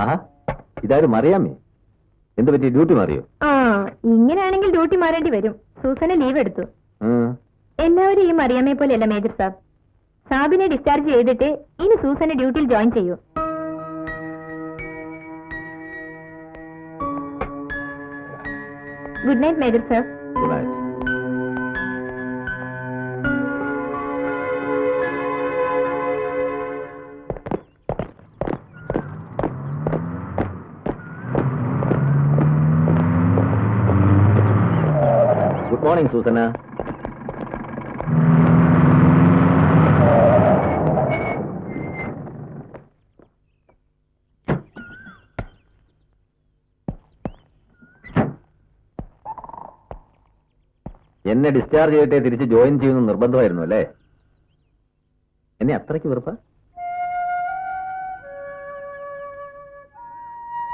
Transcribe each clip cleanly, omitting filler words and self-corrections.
ആഹാ, ഇതാരും അറിയാമേ? എന്ത് പറ്റി, ഡ്യൂട്ടി മാറിയോ? ആ, ഇങ്ങനെയാണെങ്കിൽ ഡ്യൂട്ടി മാറേണ്ടി വരും. സൂസന് ലീവ് എടുത്തു. എല്ലാവരും ഈ മറിയാമ്മയെ പോലെയല്ല മേജർ സാബ്. സാബിനെ ഡിസ്ചാർജ് ചെയ്തിട്ട് ഇനി സൂസനെ ഡ്യൂട്ടിയിൽ ജോയിൻ ചെയ്യൂ. Good night major sir. Good night. Good morning Susanna. എന്നെ ഡിസ്ചാർജ് ചെയ്തിട്ടേ തിരിച്ച് ജോയിൻ ചെയ്യുന്ന നിർബന്ധമായിരുന്നു അല്ലേ? എന്നെ അത്രയ്ക്ക് വെറുപ്പ?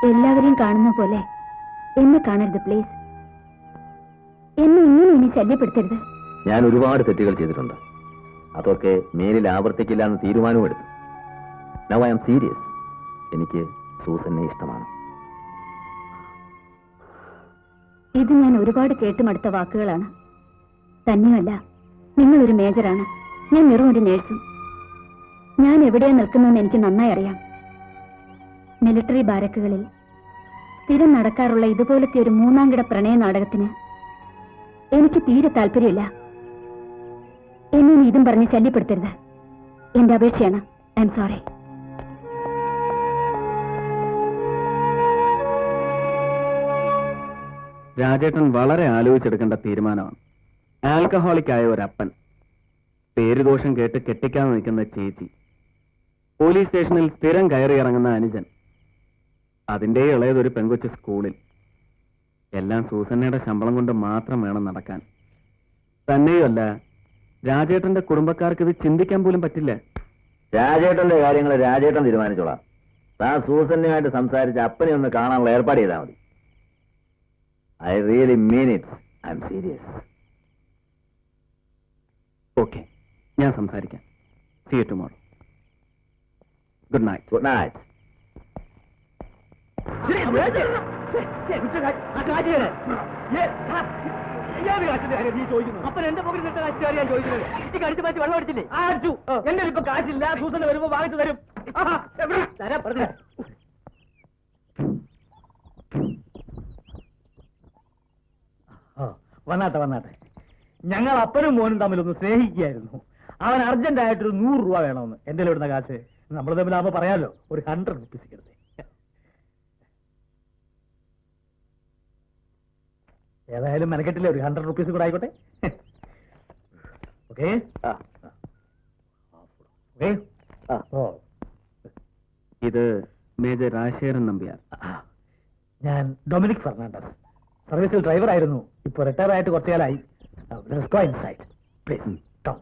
എല്ലാവരെയും കാണുന്ന പോലെ എന്നെ കാണരുത് പ്ലീസ്. എന്നെ ഇങ്ങനെ ഇനി ശല്യപ്പെടുത്തരുത്. ഞാൻ ഒരുപാട് തെറ്റുകൾ ചെയ്തിട്ടുണ്ട്. അതൊക്കെ മേലിൽ ആവർത്തിക്കില്ല എന്ന് തീരുമാനവും എടുത്തു. Now I am serious. എനിക്ക് സൂസനെ ഇഷ്ടമാണ്. ഇത് ഞാൻ ഒരുപാട് കേട്ടുമടുത്ത വാക്കുകളാണ്. തന്നെയല്ല, നിങ്ങളൊരു മേജറാണ്, ഞാൻ വെറും ഒരു നേഴ്സും. ഞാൻ എവിടെയാണ് നിൽക്കുന്നതെന്ന് എനിക്ക് നന്നായി അറിയാം. മിലിറ്ററി ബാരക്കുകളിൽ സ്ഥിരം നടക്കാറുള്ള ഇതുപോലത്തെ ഒരു മൂന്നാംകിട പ്രണയ നാടകത്തിന് എനിക്ക് തീരെ താല്പര്യമില്ല. എന്നെ ഇതും പറഞ്ഞ് ശല്യപ്പെടുത്തരുത്. എന്റെ അപേക്ഷയാണ്. I am sorry. രാജേട്ടൻ വളരെ ആലോചിച്ചെടുക്കേണ്ട തീരുമാനമാണ്. ആൽക്കഹോളിക് ആയ ഒരപ്പൻ, പേരുദോഷം കേട്ട് കെട്ടിക്കാൻ നിൽക്കുന്ന ചേച്ചി, പോലീസ് സ്റ്റേഷനിൽ സ്ഥിരം കയറി ഇറങ്ങുന്ന അനുജൻ, അതിന്റെ ഇളയതൊരു പെങ്കൊച്ച് സ്കൂളിൽ. എല്ലാം സൂസന്നയുടെ ശമ്പളം കൊണ്ട് മാത്രം വേണം നടക്കാൻ. തന്നെയുമല്ല, രാജേട്ടന്റെ കുടുംബക്കാർക്ക് ഇത് ചിന്തിക്കാൻ പോലും പറ്റില്ല. രാജേട്ടന്റെ കാര്യങ്ങൾ രാജേട്ടൻ തീരുമാനിച്ചോളാം. താൻ സൂസന്നയുമായിട്ട് സംസാരിച്ച് അപ്പനെ ഒന്ന് കാണാനുള്ള ഏർപ്പാട് ചെയ്താൽ മതി. I really mean it. I'm serious. Okay, ഞാൻ സംസാരിക്കാം. See you tomorrow. Good night. Good night. അപ്പൻ എന്റെ പോക്കറ്റിൽ നിട്ട കാശുകാരി ഞാൻ ചോദിക്കുന്നത്. ഈ കടിച്ചു മാറ്റി വെള്ളം അടിച്ചില്ലേ? അടിച്ചു. എന്റെ ഇപ്പൊ കാശില്ല. സൂസന് വരുമ്പോ വാങ്ങിച്ചു തരും. തരാ പറഞ്ഞു. വന്നാട്ടെ വന്നാട്ടെ. ഞങ്ങൾ അപ്പനും മോനും തമ്മിലൊന്ന് സ്നേഹിക്കുകയായിരുന്നു. അവൻ അർജന്റായിട്ടൊരു 100 രൂപ വേണമെന്ന്. എന്റെ ഇവിടുന്ന കാശ് നമ്മൾ തമ്മിലാകുമ്പോ പറയാലോ, ഒരു 100 റുപ്പീസ് കിടന്നേ. ഏതായാലും മെനക്കെട്ടില്ലേ, ഒരു 100 റുപ്പീസ് കൂടെ ആയിക്കോട്ടെ. ഓക്കെ ഇത് മേജർ രാജശേഖരൻ നമ്പ്യാർ. ഞാൻ ഡൊമിനിക് ഫെർണാണ്ടസ്. സർവീസിൽ ഡ്രൈവർ ആയിരുന്നു. ഇപ്പൊ റിട്ടയർ ആയിട്ട് കുറച്ചു കാലമായി. Please come.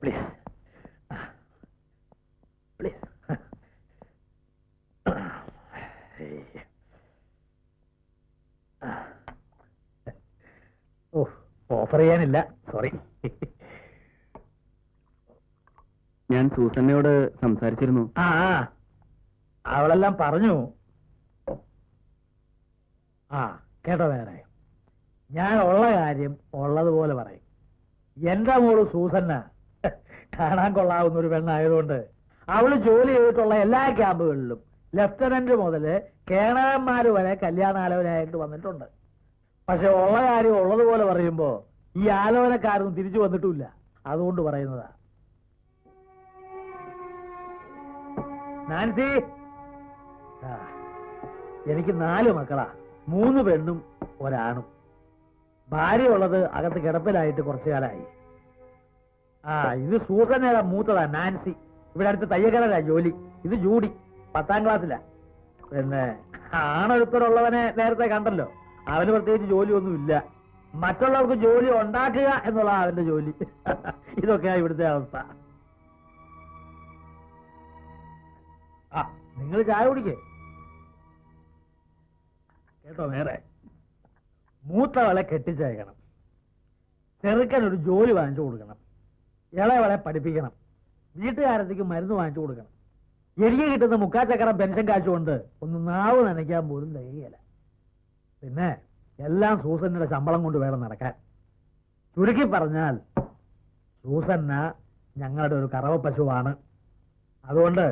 Please please. Offer ചെയ്യാനില്ല, സോറി. ഞാൻ സൂസന്നയോട് സംസാരിച്ചിരുന്നു. അവളെല്ലാം പറഞ്ഞു. കേട്ടോ വേറെ, ഞാൻ ഉള്ള കാര്യം ഉള്ളതുപോലെ പറയും. എന്റെ മോള് സൂസന്ന കാണാൻ കൊള്ളാവുന്ന ഒരു പെണ്ണായതുകൊണ്ട് അവള് ജോലി ചെയ്തിട്ടുള്ള എല്ലാ ക്യാമ്പുകളിലും ലെഫ്റ്റനന്റ് മുതല് കേണലന്മാര് വരെ കല്യാണാലോചനയായിട്ട് വന്നിട്ടുണ്ട്. പക്ഷെ ഉള്ള കാര്യം ഉള്ളതുപോലെ പറയുമ്പോ ഈ ആലോചനക്കാരൊന്നും തിരിച്ചു വന്നിട്ടുമില്ല. അതുകൊണ്ട് പറയുന്നതാ. നാൻസി, എനിക്ക് 4 മക്കളാ, 3 പെണ്ണും ഒരാണും. ഭാര്യ ഉള്ളത് അകത്ത് കിടപ്പിലായിട്ട് കുറച്ചു കാലമായി. ഇത് സൂസന്നയുടെ മൂത്തതാ നാൻസി. ഇവിടെ അടുത്ത് തയ്യക്കടലാ ജോലി. ഇത് ജൂഡി, 10ാം ക്ലാസ്സിലാ. പിന്നെ ആണൊരുത്തരുള്ളവനെ നേരത്തെ കണ്ടല്ലോ. അവന് പ്രത്യേകിച്ച് ജോലിയൊന്നും ഇല്ല. മറ്റുള്ളവർക്ക് ജോലി ഉണ്ടാക്കുക എന്നുള്ള അവന്റെ ജോലി. ഇതൊക്കെയാ ഇവിടുത്തെ അവസ്ഥ. നിങ്ങൾ ചായ കുടിക്കേ. കേട്ടോ നേരെ, മൂത്തവളെ കെട്ടിച്ചയക്കണം, ചെറുക്കൻ ഒരു ജോലി വാങ്ങിച്ചു കൊടുക്കണം, ഇളയവളെ പഠിപ്പിക്കണം. വീട്ടുകാരത്തേക്ക് മരുന്ന് വാങ്ങിച്ചു കൊടുക്കണം. എനിക്ക് കിട്ടുന്ന മുക്കാച്ചക്കരം പെൻഷൻ കാശുകൊണ്ട് ഒന്ന് നാവ് നനയ്ക്കാൻ പോലും തികയില്ല. പിന്നെ എല്ലാം സൂസന്നയുടെ ശമ്പളം കൊണ്ട് വേണം നടക്കാൻ. ചുരുക്കി പറഞ്ഞാൽ സൂസന്ന ഞങ്ങളുടെ ഒരു കറവ പശുവാണ്. അതുകൊണ്ട്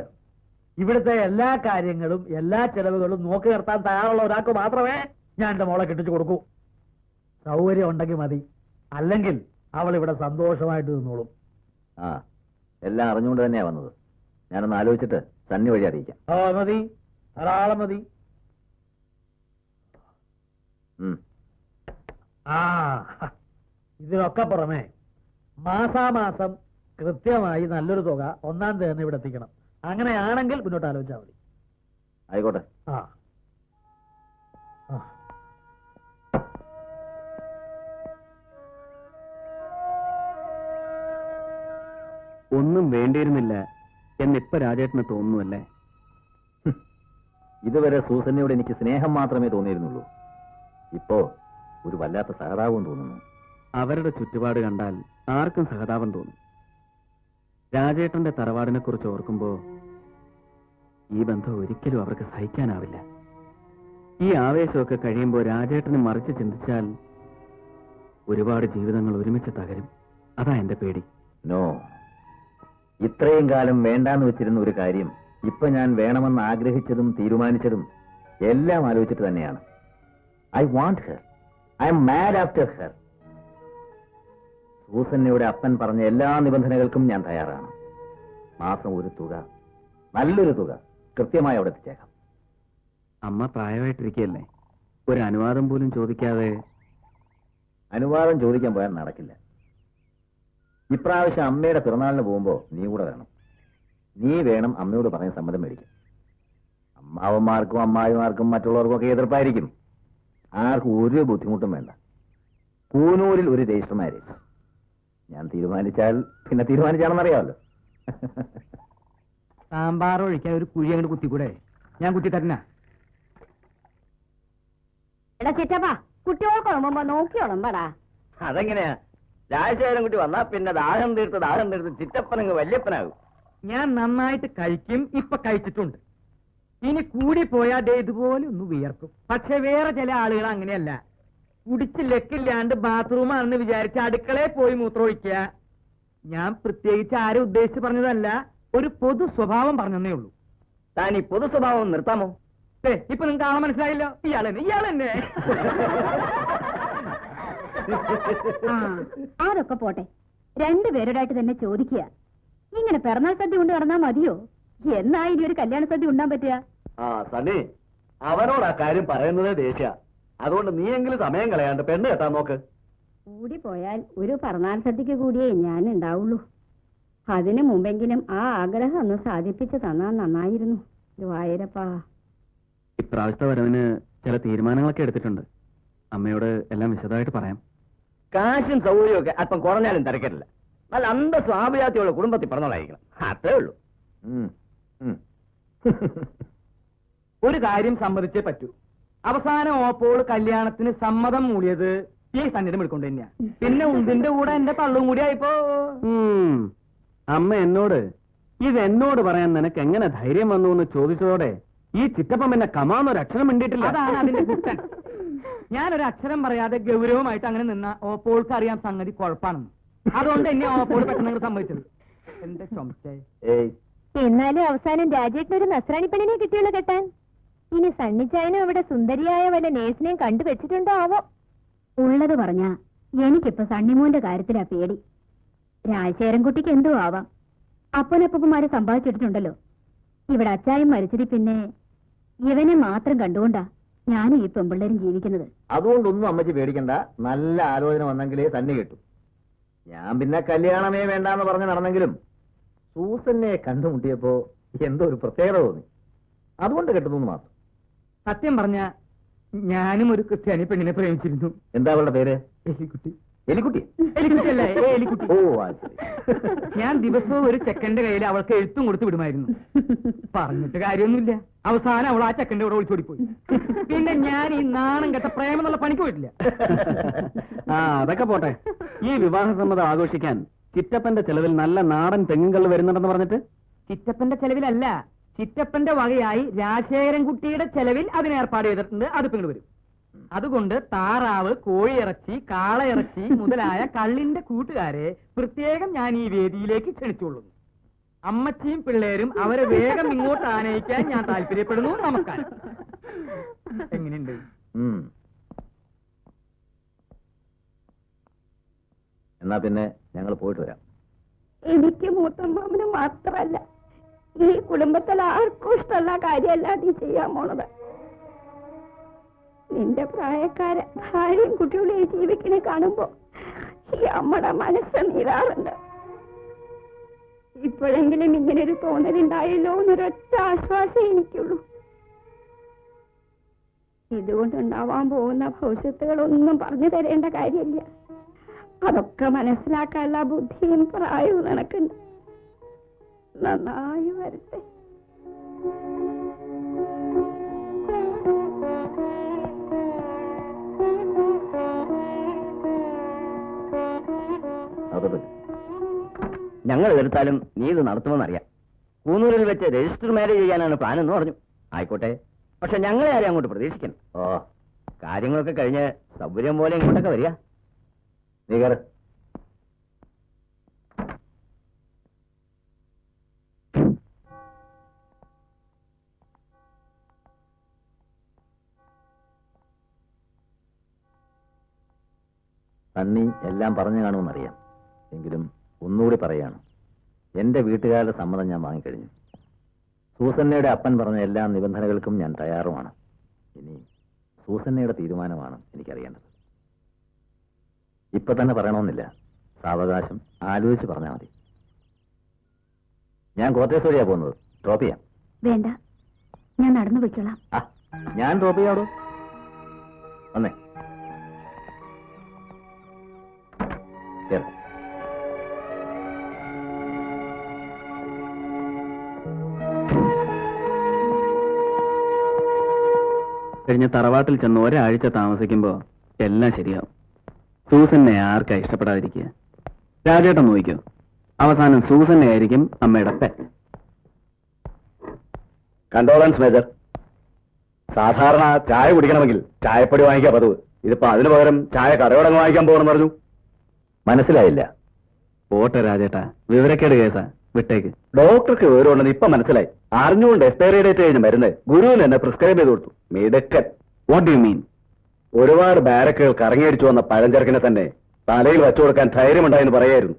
ഇവിടുത്തെ എല്ലാ കാര്യങ്ങളും എല്ലാ ചെലവുകളും നോക്കി നിർത്താൻ തയ്യാറുള്ള ഒരാൾക്ക് മാത്രമേ ഞാൻ എന്റെ മോളെ കെട്ടിച്ചു കൊടുക്കൂ. സൗകര്യം ഉണ്ടെങ്കിൽ മതി, അല്ലെങ്കിൽ അവൾ ഇവിടെ സന്തോഷമായിട്ട് നിന്നോളും. ആ, എല്ലാം അറിഞ്ഞുകൊണ്ട് തന്നെയാ വന്നത്. ഞാനൊന്ന് ആലോചിച്ചിട്ട് സണ്ണി വഴി അറിയിക്കാം. മതി, ധാരാളം മതി. ആ, ഇതിനൊക്കെ പുറമെ മാസാമാസം കൃത്യമായി നല്ലൊരു തുക 1-ാം തീയതി തന്നെ ഇവിടെ എത്തിക്കണം. അങ്ങനെയാണെങ്കിൽ മുന്നോട്ട് ആലോചിച്ചാൽ മതി. ആയിക്കോട്ടെ. ആ ആ. ഒന്നും വേണ്ടിയിരുന്നില്ല എന്നിപ്പോ രാജേട്ടന് തോന്നുന്നുവല്ലേ? ഇതുവരെ സൂസന്നയോട് എനിക്ക് സ്നേഹം മാത്രമേ തോന്നിയിരുന്നുള്ളൂ. ഇപ്പോ ഒരു വല്ലാത്ത സഹതാപം തോന്നുന്നു. അവരുടെ ചുറ്റുപാട് കണ്ടാൽ ആർക്കും സഹതാപം തോന്നും. രാജേട്ടന്റെ തറവാടിനെ കുറിച്ച് ഓർക്കുമ്പോ ഈ ബന്ധം ഒരിക്കലും അവർക്ക് സഹിക്കാനാവില്ല. ഈ ആവേശമൊക്കെ കഴിയുമ്പോൾ രാജേട്ടന് മറിച്ച് ചിന്തിച്ചാൽ ഒരുപാട് ജീവിതങ്ങൾ ഒരുമിച്ച് തകരും. അതാ എന്റെ പേടി. നോ, ഇത്രയും കാലം വേണ്ടാന്ന് വെച്ചിരുന്ന ഒരു കാര്യം ഇപ്പൊ ഞാൻ വേണമെന്ന് ആഗ്രഹിച്ചതും തീരുമാനിച്ചതും എല്ലാം ആലോചിച്ചിട്ട് തന്നെയാണ്. I want her. I am mad after her. സൂസന്നയുടെ അപ്പൻ പറഞ്ഞ എല്ലാ നിബന്ധനകൾക്കും ഞാൻ തയ്യാറാണ്. മാസം ഒരു തുക, നല്ലൊരു തുക കൃത്യമായി അവിടെ എത്തിച്ചേക്കാം. അമ്മ പ്രായമായിട്ടിരിക്കുകയല്ലേ, ഒരു അനുവാദം പോലും ചോദിക്കാതെ? അനുവാദം ചോദിക്കാൻ പോയാൽ നടക്കില്ല. ഇപ്രാവശ്യം അമ്മയുടെ പിറന്നാളിന് പോകുമ്പോ നീ കൂടെ വേണം. നീ വേണം അമ്മയോട് പറഞ്ഞ സമ്മതം മേടിക്കും. അമ്മാവന്മാർക്കും അമ്മായിമാർക്കും മറ്റുള്ളവർക്കും ഒക്കെ എതിർപ്പായിരിക്കും. ആർക്കും ഒരു ബുദ്ധിമുട്ടും വേണ്ട. കൂനൂരിൽ ഒരു രജിസ്റ്റർ മാരേജ്. ഞാൻ തീരുമാനിച്ചാൽ പിന്നെ തീരുമാനിച്ചാണെന്നറിയാമല്ലോ. സാമ്പാർ ഒഴിക്കാൻ ഒരു കുഴി അങ്ങോട്ട് കുത്തിക്കൂടെ? ഞാൻ കുത്തി തരണ. എടാ ചിറ്റപ്പാ, കുട്ടികൾക്ക് നോക്കിയോളമ്പടാ. അതെങ്ങനെയാ? രാജശേഖരൻ കുട്ടി വന്നാ പിന്നെ ദാഹം തീർത്ത് ചിറ്റപ്പനങ്ങ് വല്യപ്പനാകും. ഞാൻ നന്നായിട്ട് കഴിക്കും, ഇപ്പൊ കഴിച്ചിട്ടുണ്ട്. ഇനി കൂടി പോയാ ദേ ഇതുപോലെ ഒന്ന് വിയർക്കും. പക്ഷെ വേറെ ചില ആളുകൾ അങ്ങനെയല്ല. കുടിച്ച് ലക്കില്ലാണ്ട് ബാത്റൂമാണെന്ന് വിചാരിച്ച് അടുക്കളയിൽ പോയി മൂത്രമൊഴിക്കുക. ഞാൻ പ്രത്യേകിച്ച് ആരും ഉദ്ദേശിച്ച് പറഞ്ഞതല്ല, ഒരു പൊതു സ്വഭാവം പറഞ്ഞതേ ഉള്ളൂ. താൻ ഈ പൊതു സ്വഭാവം നിർത്താമോ? ഇപ്പൊ നിങ്ങൾക്ക് ആളെ മനസ്സിലായില്ലോ. ഇയാളെന്നെ അതൊക്കെ പോട്ടെ, രണ്ടുപേരോടായിട്ട് തന്നെ ചോദിക്കുക. ഇങ്ങനെ പിറന്നാൾ സദ്യ കൊണ്ട് നടന്നാ മതിയോ? എന്നാ ഇനി ഒരു കല്യാണ സദ്യ ഉണ്ടാൻ പറ്റുക? ആ സണ്ണി, അവനോട് ആ കാര്യം പറയുന്നത് ദേഷ്യ. അതുകൊണ്ട് നീയെങ്കിലും സമയം കളയാണ്ട് പെണ്ണ് കെട്ടാൻ നോക്ക്. കൂടി പോയാൽ ഒരു പിറന്നാൾ സദ്യക്ക് കൂടിയേ ഞാൻ ഉണ്ടാവുള്ളൂ. അതിനു മുമ്പെങ്കിലും ആ ആഗ്രഹം ഒന്ന് സാധിപ്പിച്ചു തന്നാ നന്നായിരുന്നു. വായരപ്പാ, ഇപ്രാവശ്യത്തെ വരവിന് ചില തീരുമാനങ്ങളൊക്കെ എടുത്തിട്ടുണ്ട്. അമ്മയോട് എല്ലാം വിശദമായിട്ട് പറയാം. കാശും സൗകര്യമൊക്കെ അല്പം കുറഞ്ഞാലും തിരക്കില്ല. നല്ല അന്തസ്വാഭിജാത്തിയുള്ള കുടുംബത്തിൽ പറഞ്ഞോളായിരിക്കണം. അത്രേ ഉള്ളൂ. ഒരു കാര്യം സമ്മതിച്ചേ പറ്റൂ. അവസാനം ഓപ്പോൾ കല്യാണത്തിന് സമ്മതം മൂടിയത് ഈ സന്നിധം എടുക്കൊണ്ട് തന്നെയാ. പിന്നെ ഉന്തിന്റെ കൂടെ എന്റെ തള്ളും കൂടി ആയിപ്പോ. അമ്മ എന്നോട് ഇതെന്നോട് പറയാൻ നിനക്ക് എങ്ങനെ ധൈര്യം വന്നു എന്ന് ചോദിച്ചതോടെ ഈ ചിറ്റപ്പം എന്നെ കമാന്നൊരു അക്ഷരം മിണ്ടിയിട്ടില്ല. അതാണ് അതിന്റെ കുറ്റം. ഞാനൊരു അക്ഷരം പറയാതെ ഗൗരവമായിട്ട് അങ്ങനെ നിന്ന ഓപ്പോൾക്ക് അറിയാൻ സംഗതി കുഴപ്പാണെന്ന്. അതുകൊണ്ട് എന്നെ ഓപ്പോൾ പെട്ടെന്ന് സമ്മതിച്ചത്. എന്റെ ചുമച്ചേ. എന്നാലും അവസാനം രാജേട്ടനൊരു നസ്രാണി പെണ്ണിനെ കിട്ടിയുള്ളൂ കെട്ടാൻ. ഇനി സണ്ണിച്ചായനും അവിടെ സുന്ദരിയായ വല്ല നേഴ്സിനെയും കണ്ടുവച്ചിട്ടുണ്ടോ ആവോ? ഉള്ളത് പറഞ്ഞ എനിക്കിപ്പോ സണ്ണിമോന്റെ കാര്യത്തിലാ പേടി. രാജശേഖരൻകുട്ടിക്ക് എന്തോ ആവാം. അപ്പനപ്പന്മാരെ സമ്പാദിച്ചിട്ടുണ്ടല്ലോ. ഇവിടെ അച്ചായം മരിച്ചതി പിന്നെ ഇവനെ മാത്രം കണ്ടുകൊണ്ടാ ഞാനും ഈ പെമ്പിള്ളേരും ജീവിക്കുന്നത്. അതുകൊണ്ടൊന്നും അമ്മച്ചി പേടിക്കണ്ട. നല്ല ആലോചന വന്നെങ്കിലേ തന്നെ കിട്ടും. ഞാൻ പിന്നെ കല്യാണമേ വേണ്ടാന്ന് പറഞ്ഞ് നടന്നെങ്കിലും സൂസന്നെ കണ്ടുമുട്ടിയപ്പോ എന്തോ ഒരു പ്രത്യേകത തോന്നി. അതുകൊണ്ട് കെട്ടുന്നു മാത്രം. സത്യം പറഞ്ഞ ഞാനും ഒരു ക്രിസ്ത്യാനി പെണ്ണിനെ പ്രേമിച്ചിരുന്നു. എന്താ അവളുടെ പേര്? എലിക്കുട്ടി. എലിക്കുട്ടി? എലിക്കുട്ടിയല്ലേ? എലിക്കുട്ടി. ഓ, ശരി. ഞാൻ ദിവസവും ഒരു ചെക്കന്റെ കയ്യിൽ അവൾക്ക് എഴുത്തും കൊടുത്ത് വിടുമായിരുന്നു. പറഞ്ഞിട്ട് കാര്യമൊന്നുമില്ല. അവസാനം അവൾ ആ ചെക്കന്റെ കൂടെ ഒളിച്ചോടിപ്പോയി. പിന്നെ ഞാൻ ഈ നാണം കെട്ട പ്രേമം എന്നുള്ള പണിക്ക് പോയിട്ടില്ല. അതൊക്കെ പോട്ടെ. ഈ വിവാഹ സമ്മതം ആഘോഷിക്കാൻ ചിറ്റപ്പന്റെ ചെലവിൽ നല്ല നാടൻ തെങ്ങുകൾ വരുന്നുണ്ടെന്ന് പറഞ്ഞിട്ട്? ചിറ്റപ്പന്റെ ചെലവിലല്ല, ചിറ്റപ്പന്റെ വകയായി രാജശേഖരൻ കുട്ടിയുടെ ചെലവിൽ അതിന് ഏർപ്പാട് ചെയ്തിട്ടുണ്ട്. അത് പിന്നീട് വരും. അതുകൊണ്ട് താറാവ്, കോഴിയിറച്ചി, കാളയിറച്ചി മുതലായ കള്ളിന്റെ കൂട്ടുകാരെ പ്രത്യേകം ഞാൻ ഈ വേദിയിലേക്ക് ക്ഷണിച്ചുകൊള്ളുന്നു. അമ്മച്ചിയും പിള്ളേരും അവരെ വേഗം ഇങ്ങോട്ട് ആനയിക്കാൻ ഞാൻ താല്പര്യപ്പെടുന്നു. നമസ്കാരം. എങ്ങനെയുണ്ട്? എന്നാ പിന്നെ ഞങ്ങൾ പോയിട്ട് വരാം. എനിക്ക് മൂത്തമ്മാമന് മാത്രല്ല, ഈ കുടുംബത്തിൽ ആർക്കും ഇഷ്ടമുള്ള കാര്യമല്ല നീ ചെയ്യാൻ പോണത്. നിന്റെ പ്രായക്കാരെ ഭാര്യയും കുട്ടികളെയും ജീവിക്കണെ കാണുമ്പോ ഈ അമ്മയുടെ മനസ്സ് നീറാറുണ്ട്. ഇപ്പോഴെങ്കിലും ഇങ്ങനൊരു തോന്നലുണ്ടായല്ലോ എന്നൊരൊറ്റ ആശ്വാസം എനിക്കുള്ളൂ. ഇതുകൊണ്ടുണ്ടാവാൻ പോകുന്ന ഭവിഷ്യത്തുകളൊന്നും പറഞ്ഞു തരേണ്ട കാര്യമില്ല. അതൊക്കെ മനസ്സിലാക്കാനുള്ള ബുദ്ധിയും പ്രായവും നിനക്കുണ്ട്. നന്നായി വരട്ടെ. ഞങ്ങൾ എതിർത്താലും നീ ഇത് നടത്തുമെന്നറിയാം. കൂന്നൂരിൽ വെച്ച് രജിസ്റ്റർ മാരേജ് ചെയ്യാനാണ് പ്ലാൻ എന്ന് പറഞ്ഞു. ആയിക്കോട്ടെ, പക്ഷെ ഞങ്ങളെ ആരും അങ്ങോട്ട് പ്രതീക്ഷിക്കണം. ഓ, കാര്യങ്ങളൊക്കെ കഴിഞ്ഞ് സൗകര്യം പോലെ ഇങ്ങോട്ടൊക്കെ വരിക. നീ കയറ്. സണ്ണി എല്ലാം പറഞ്ഞു കാണുമെന്നറിയാം. എങ്കിലും ഒന്നുകൂടി പറയാണ്, എന്റെ വീട്ടുകാരുടെ സമ്മതം ഞാൻ വാങ്ങിക്കഴിഞ്ഞു. സൂസന്നയുടെ അപ്പൻ പറഞ്ഞ എല്ലാ നിബന്ധനകൾക്കും ഞാൻ തയ്യാറുമാണ്. ഇനി സൂസന്നയുടെ തീരുമാനമാണ് എനിക്കറിയേണ്ടത്. ഇപ്പൊ തന്നെ പറയണമെന്നില്ല, സാവകാശം ആലോചിച്ച് പറഞ്ഞാൽ മതി. ഞാൻ കോട്ടയസ് വഴിയാ പോകുന്നത്. ഡ്രോപ്പ് ചെയ്യാം? വേണ്ട, ഞാൻ നടന്നു പോയിക്കോളാം. ഞാൻ ഡ്രോപ്പ് ചെയ്യാടോ. വന്നേ. കഴിഞ്ഞ തറവാട്ടിൽ ചെന്ന് ഒരാഴ്ച താമസിക്കുമ്പോ എല്ലാം ശരിയാവും. സൂസനെ ആർക്കാ ഇഷ്ടപ്പെടാതിരിക്കുക? രാജേട്ടൻ നോക്കിക്കോ, അവസാനം സൂസനെ ആയിരിക്കും അമ്മയുടെ പെറ്റ്. Condolence major. സാധാരണ ചായ കുടിക്കണമെങ്കിൽ ചായപ്പൊടി വാങ്ങിക്കാൻ പതിവ്. ഇതിപ്പോ അതിനു പകരം ചായ കടയോടങ്ങ് വാങ്ങിക്കാൻ പോകണമെന്ന് പറഞ്ഞു. മനസ്സിലായില്ല. പോട്ടെ രാജേട്ടാ, വിവരക്കേട് കേസാ, വിട്ടേക്ക്. ഡോക്ടർക്ക് വിവരമുണ്ടെന്ന് ഇപ്പൊ മനസ്സിലായി. അറിഞ്ഞുകൊണ്ട് എക്സ്പയറി ഡേറ്റ് കഴിഞ്ഞ് മരുന്ന് ഗുരുവിന് എന്നെ പ്രിസ്ക്രൈബ് ചെയ്ത് കൊടുത്തു. മിടുക്കൻ. What do you mean? ഒരുപാട് ബാരക്കുകൾ കറങ്ങിയടിച്ചു വന്ന പഴഞ്ചരക്കിനെ തന്നെ തലയിൽ വെച്ചു കൊടുക്കാൻ ധൈര്യമുണ്ടായെന്ന് പറയായിരുന്നു.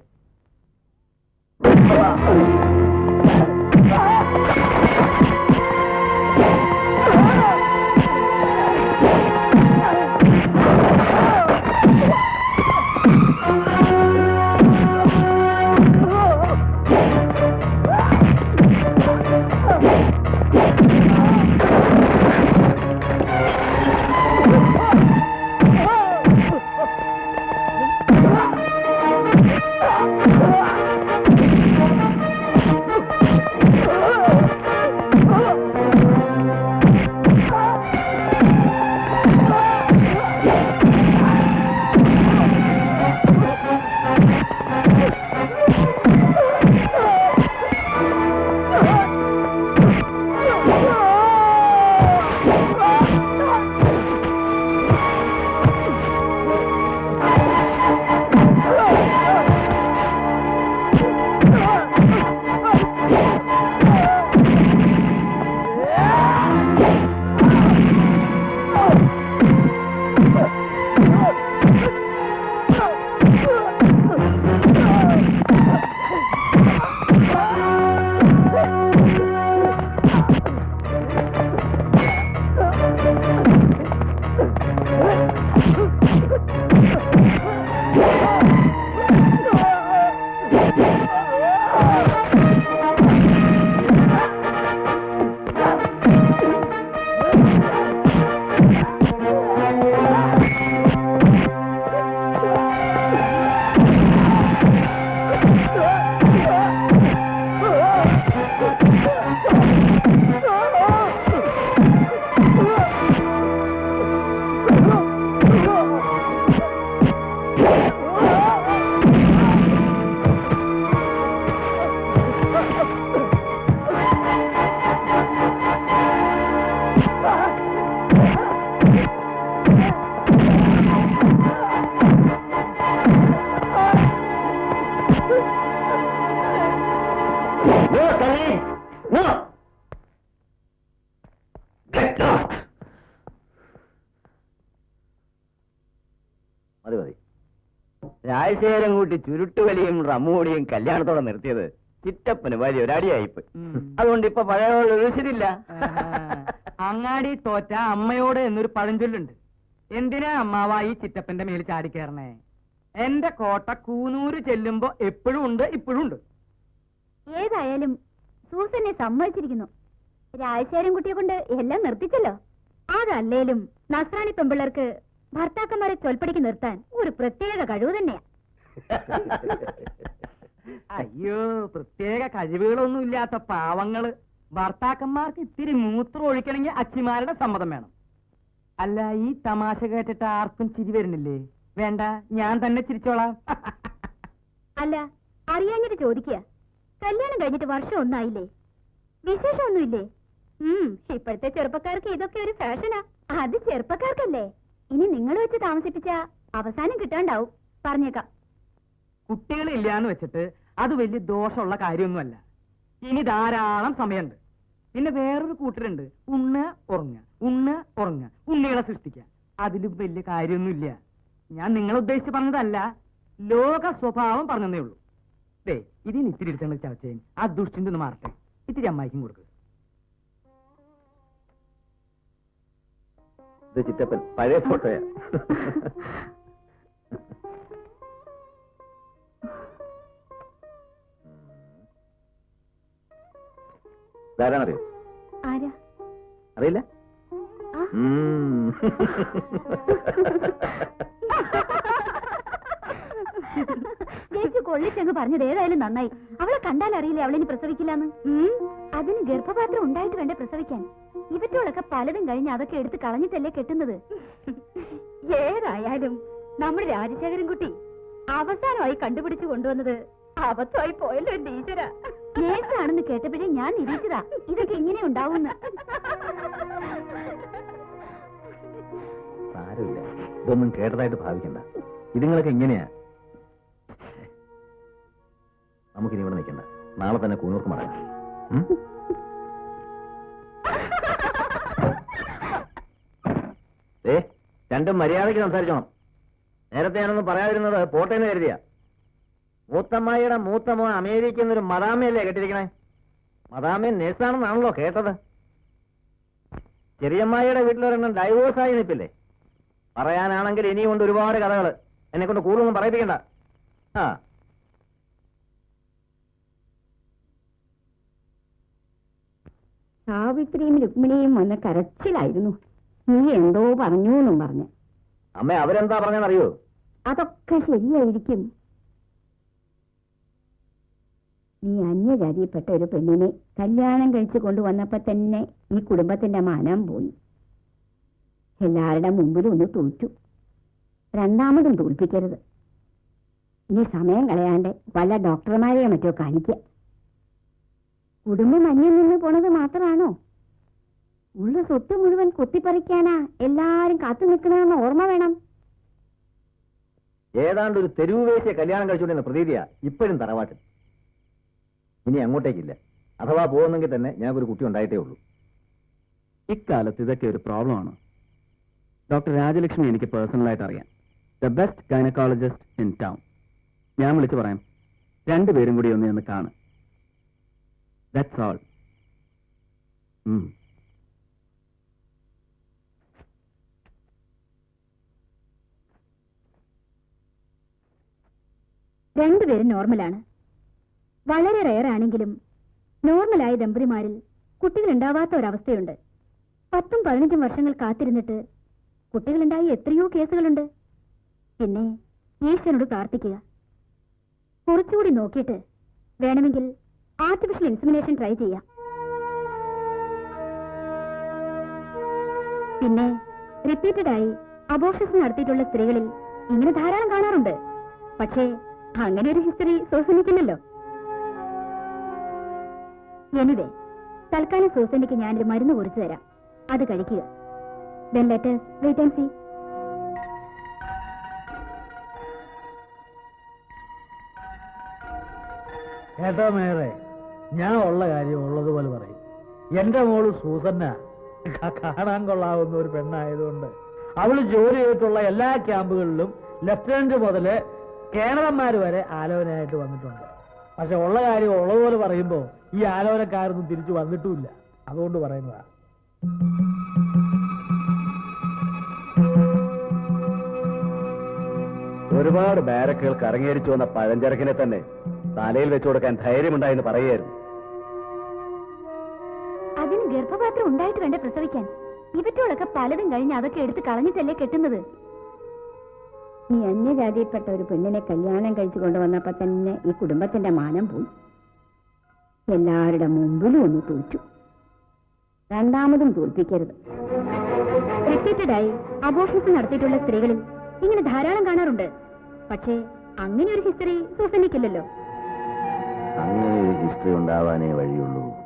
No, Sally! No! Get lost! മതി മതി. രാജശേഖരം കൂട്ടി ചുരുട്ടുവലിയും റമ്മൂടിയും കല്യാണത്തോടെ നിർത്തിയത് ചിറ്റപ്പന് വലിയൊരു അടിയായിപ്പോയി. അതുകൊണ്ട് ഇപ്പൊ പഴയ ഒരു ശരിയില്ല. അങ്ങാടി തോറ്റ അമ്മയോട് എന്നൊരു പഴഞ്ചൊല്ലുണ്ട്. എന്തിനാ അമ്മാവ ഈ ചിറ്റപ്പന്റെ മേൽ ചാടിക്കേറണേ? എന്റെ കോട്ട കൂനൂര് ചെല്ലുമ്പോ എപ്പോഴും ഉണ്ട്, ഇപ്പോഴും ഉണ്ട്. ഏതായാലും സൂസനെ സമ്മതിച്ചിരിക്കുന്നു. രാജശേഖരൻ കുട്ടിയെ കൊണ്ട് എല്ലാം നിർത്തിച്ചല്ലോ. അതല്ലേലും നസ്രാണി പെമ്പിള്ളേർക്ക് ഭർത്താക്കന്മാരെ ചൊൽപ്പടിക്ക് നിർത്താൻ ഒരു പ്രത്യേക കഴിവ് തന്നെയാ. അയ്യോ, പ്രത്യേക കഴിവുകളൊന്നും ഇല്ലാത്ത പാവങ്ങള്. ഭർത്താക്കന്മാർക്ക് ഇത്തിരി മൂത്രം ഒഴിക്കണമെങ്കിൽ അച്ചിമാരുടെ സമ്മതം വേണം. അല്ല, ഈ തമാശ കേട്ടിട്ട് ആർക്കും ചിരി വരുന്നില്ലേ? വേണ്ട, ഞാൻ തന്നെ ചിരിച്ചോളാം. അല്ല, അറിയാഞ്ഞിട്ട് ചോദിക്കുക. കല്യാണം കഴിഞ്ഞിട്ട് വർഷം ഒന്നായില്ലേ? വിശേഷമൊന്നുമില്ലേ? ഇപ്പോഴത്തെ ചെറുപ്പക്കാർക്ക് ഇതൊക്കെ ഒരു ഫാഷനാ. അത് ചെറുപ്പക്കാർക്കല്ലേ. ഇനി നിങ്ങൾ വെച്ച് താമസിപ്പിച്ച അവസാനം കിട്ടാണ്ടാവും. പറഞ്ഞേക്കാം. കുട്ടികളില്ലാന്ന് വെച്ചിട്ട് അത് വലിയ ദോഷമുള്ള കാര്യമൊന്നുമല്ല. ഇനി ധാരാളം സമയമുണ്ട്. പിന്നെ വേറൊരു കൂട്ടരുണ്ട്, ഉണ്ണ ഉറങ്ങ, ഉണ്ണ ഉറങ്ങ, ഉണ്ണികളെ സൃഷ്ടിക്കുക. അതിലും വലിയ കാര്യമൊന്നുമില്ല. ഞാൻ നിങ്ങളെ ഉദ്ദേശിച്ച് പറഞ്ഞതല്ല, ലോക സ്വഭാവം പറഞ്ഞതേ ഉള്ളൂ. ദേ, ഇതിന് ഇത്തിരി എടുത്തേണ്ട ചവച്ചേൻ ആ ദുഷ്ടിന്റെ ഒന്ന് മാറട്ടെ. ഇത്തിരി അമ്മായിക്കും കൊടുക്കുക. ഇത് ചിറ്റപ്പൻ പഴയ ഫോട്ടോയാ. ധാരാണറിയോ? ആരാ? അറിയില്ല. ആ? ചേച്ചി കൊള്ളിച്ചെന്ന് പറഞ്ഞത് ഏതായാലും നന്നായി. അവളെ കണ്ടാൽ അറിയില്ലേ അവളിനി പ്രസവിക്കില്ലാന്ന്. അതിന് ഗർഭപാത്രം ഉണ്ടായിട്ട് വേണ്ടേ പ്രസവിക്കാൻ. ഇവറ്റോളൊക്കെ പലതും കഴിഞ്ഞ് അതൊക്കെ എടുത്ത് കളഞ്ഞിട്ടല്ലേ കെട്ടുന്നത്. ഏതായാലും നമ്മുടെ രാജശേഖരൻ കുട്ടി അവസാനമായി കണ്ടുപിടിച്ചു കൊണ്ടുവന്നത് അബദ്ധമായി പോയല്ലോ എന്റെ ഈശ്വര. നേഴ്സാണെന്ന് കേട്ടപ്പോഴേ ഞാൻ നിരീക്ഷതാ ഇതൊക്കെ ഇങ്ങനെ ഉണ്ടാവുമെന്ന്. സാരമില്ല, ഇതൊന്നും കേട്ടതായിട്ട് ഭാവിക്കണ്ട. ഇതുങ്ങളൊക്കെ ഇങ്ങനെയാ. നമുക്കിനി ഇവിടെ നിൽക്കണ്ട, നാളെ തന്നെ കൂനൂർക്ക് മടങ്ങാം. രണ്ടും മര്യാദയ്ക്ക് സംസാരിച്ചോണം. നേരത്തെ ഞാനൊന്നും പറയാതിരുന്നത് പോട്ടേന്ന് കരുതിയ. മൂത്തമ്മായിയുടെ മൂത്തമോ അമേരിക്കയിൽ നിന്നൊരു മദാമയല്ലേ കെട്ടിരിക്കണേ? മദാമയെ നേഴ്സാണെന്നാണല്ലോ കേട്ടത്. ചെറിയമ്മായിയുടെ വീട്ടിലൊരെണ്ണം ഡൈവോഴ്സായി നിൽപ്പില്ലേ? പറയാനാണെങ്കിൽ ഇനിയും കൊണ്ട് ഒരുപാട് കഥകൾ. എന്നെ കൊണ്ട് കൂടുതലൊന്നും പറയിപ്പിക്കണ്ട. ആ, സാവിത്രിയും രുക്മിണിയും വന്ന് കരച്ചിലായിരുന്നു. നീ എന്തോ പറഞ്ഞു എന്നും പറഞ്ഞു. അമ്മ അവരെന്താ പറഞ്ഞെന്നറിയോ? അതൊക്കെ ശരിയായിരിക്കും. നീ അന്യജാതിയിൽപ്പെട്ട ഒരു പെണ്ണിനെ കല്യാണം കഴിച്ചു കൊണ്ടുവന്നപ്പോ തന്നെ ഈ കുടുംബത്തിന്റെ മാനം പോയി. എല്ലാവരുടെ മുമ്പിലും ഒന്ന് തോറ്റു. രണ്ടാമതും തോൽപ്പിക്കരുത്. ഇനി സമയം കളയാണ്ട് വല്ല ഡോക്ടർമാരെയോ മറ്റോ കാണിക്കുക. കുടുംബം അന്യം നിന്ന് പോണത് മാത്രമാണോ? ഉള്ള സ്വത്ത് മുഴുവൻ കൊത്തിപ്പറിക്കാനാ എല്ലാരും കാത്തു നിൽക്കണമെന്ന് ഓർമ്മ വേണം. ഏതാണ്ട് ഒരു തെരുവ് വേശിയെ കല്യാണം കഴിച്ചുകൊണ്ടിരുന്ന പ്രതീതിയാ ഇപ്പോഴും തറവാട്ടിൽ. ഇനി അങ്ങോട്ടേക്കില്ല. അഥവാ പോകുന്നെങ്കിൽ തന്നെ ഞങ്ങൾക്കൊരു കുട്ടി ഉണ്ടായിട്ടേ ഉള്ളൂ. ഇക്കാലത്ത് ഇതൊക്കെ ഒരു പ്രോബ്ലമാണ്. ഡോക്ടർ രാജലക്ഷ്മി എനിക്ക് പേഴ്സണലായിട്ട് അറിയാം. The best gynaecologist in town. ഞാൻ വിളിച്ചു പറയാം, രണ്ടുപേരും കൂടി ഒന്ന് കാണും. That's all. രണ്ടുപേരും നോർമലാണ്. വളരെ റെയർ ആണെങ്കിലും നോർമലായ ദമ്പതിമാരിൽ കുട്ടികളുണ്ടാവാത്ത ഒരവസ്ഥയുണ്ട്. 10-15 വർഷങ്ങൾ കാത്തിരുന്നിട്ട് കുട്ടികളുണ്ടായി എത്രയോ കേസുകളുണ്ട്. പിന്നെ ഈശ്വരനോട് പ്രാർത്ഥിക്കുക. കുറച്ചുകൂടി നോക്കിയിട്ട് വേണമെങ്കിൽ ആർട്ടിഫിഷ്യൽ ഇൻസെമിനേഷൻ ട്രൈ ചെയ്യാം. പിന്നെ റിപ്പീറ്റഡായി അബോർഷൻസ് നടത്തിയിട്ടുള്ള സ്ത്രീകളിൽ ഇങ്ങനെ ധാരാളം കാണാറുണ്ട്. പക്ഷേ അങ്ങനെ ഒരു ഹിസ്റ്ററി സൂസനിക്കില്ലല്ലോ. എനിവേ, തൽക്കാലം സൂസനിക്ക് ഞാനൊരു മരുന്ന് കുറിച്ചു തരാം. അത് കഴിക്കുക. Then let us wait and see. കേട്ടോ മേറെ, ഞാൻ ഉള്ള കാര്യം ഉള്ളതുപോലെ പറയും. എന്റെ മോള് സൂസന്ന കാണാൻ കൊള്ളാവുന്ന ഒരു പെണ്ണായതുകൊണ്ട് അവള് ജോലി ചെയ്തിട്ടുള്ള എല്ലാ ക്യാമ്പുകളിലും ലഫ്റ്റനന്റ് മുതല് കേണലന്മാർ വരെ ആലോചനയായിട്ട് വന്നിട്ടുണ്ട്. പക്ഷെ ഉള്ള കാര്യം ഉള്ളതുപോലെ പറയുമ്പോ ഈ ആലോചനക്കാരൊന്നും തിരിച്ചു വന്നിട്ടുമില്ല. അതുകൊണ്ട് പറയുന്നതാ. ഒരുപാട് ബാരക്കുകൾ കറങ്ങിയടിച്ചു വന്ന പഴഞ്ചരക്കിനെ തന്നെ തലയിൽ വെച്ചു കൊടുക്കാൻ ധൈര്യമുണ്ടായെന്ന് പറയുകയായിരുന്നു. അതിന് ഗർഭപാത്രം ഉണ്ടായിട്ട് വേണ്ട പ്രസവിക്കാൻ. ഇവറ്റോടൊക്കെ പലതും കഴിഞ്ഞ് അതൊക്കെ എടുത്ത് കളഞ്ഞിട്ടല്ലേ കെട്ടുന്നത്. നീ അന്യജാതിയിൽപ്പെട്ട ഒരു പെണ്ണിനെ കല്യാണം കഴിച്ചു കൊണ്ടുവന്നപ്പോ തന്നെ ഈ കുടുംബത്തിന്റെ മാനം പോയി. എല്ലാവരുടെ മുമ്പിലും ഒന്ന് തോറ്റു. രണ്ടാമതും തോൽപ്പിക്കരുത്. റിപ്പീറ്റഡായി അബോർഷൻസ് നടത്തിയിട്ടുള്ള സ്ത്രീകളിൽ ഇങ്ങനെ ധാരാളം കാണാറുണ്ട്. പക്ഷേ അങ്ങനെ ഒരു ഹിസ്റ്ററി സൂസനിക്കില്ലല്ലോ. അങ്ങനെ ഒരു ഹിസ്റ്ററി ഉണ്ടാവാനേ വഴിയുള്ളൂ.